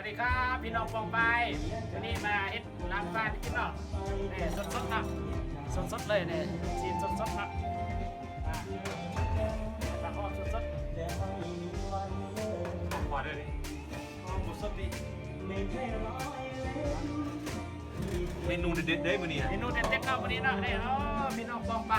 ดีครับพี่น้องปองไปวันนี้มาเฮ็ดร้านฟ้าที่กินเนาะนี่สดๆเนาะสดๆเลยเนี่ยชีสสดๆเนาะปลาทอดสดๆพอด้วยนี่หมูสดดีเมนูเด็ดๆได้มื้อนี้ เมนูเด็ดๆเนาะวันนี้เนาะนี่เนาะพี่น้องปองไป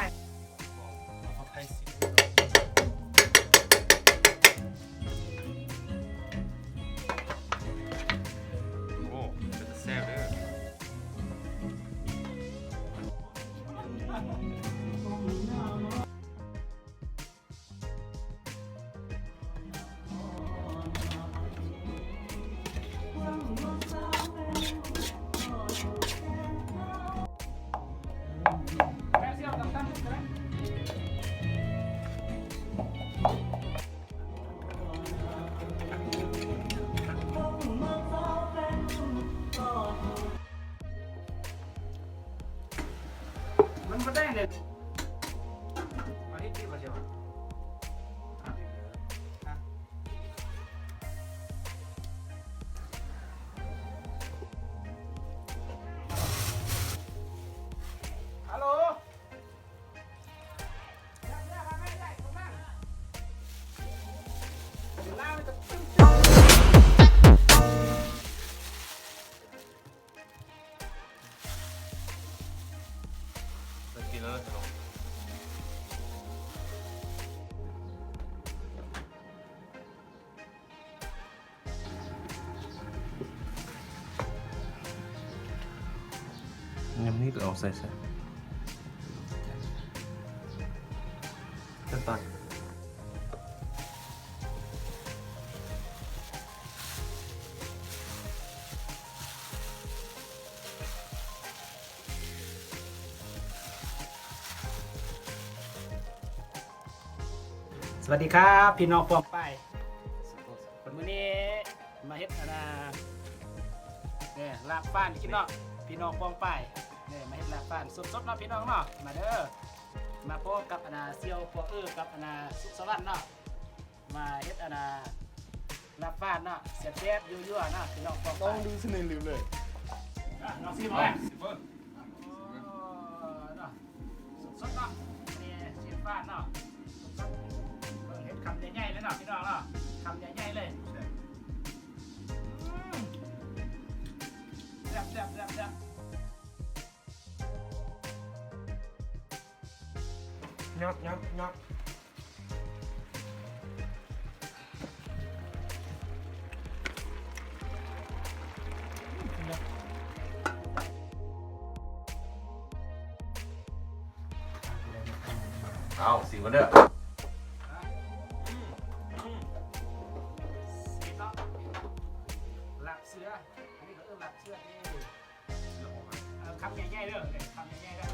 โอ้เป็นแซ่บเด้อมันไม่ได้เลยมาที่มาเชียวฮัลโหลกินแล้วจะลงยำนี่เราใส่ขั้นตอนสวัสดีครับพี่น้องปองไปคนมื้อนี้มาเฮ็ดเนี่ยลาบฟ้านกินเนาะพี่น้องปองไปเนี่ยมาเฮ็ดลาบฟ้านสดๆเนาะพี่น้องเนาะมาเด้อมาพบกับเซียวปอกับสุขสวัสดิ์เนาะมาเฮ็ดลาบฟ้านเนาะเสียบยั่วๆเนาะพี่น้องปองไป ต้องดูสนิทลืมเลย น้องซีมาเนาะสดๆเนาะนี่เสียบฟ้านเนาะสดๆเฮ็ดคำใหญ่ๆเลยเนาะพี่น้องเนาะคำใหญ่ๆเลยแซ่บยับเอาสิวันเด้อ สีเนาะหลับเสืออันนี้ก็หลับเสือนี่คำใหญ่ๆเด้อคำใหญ่ๆเด้อ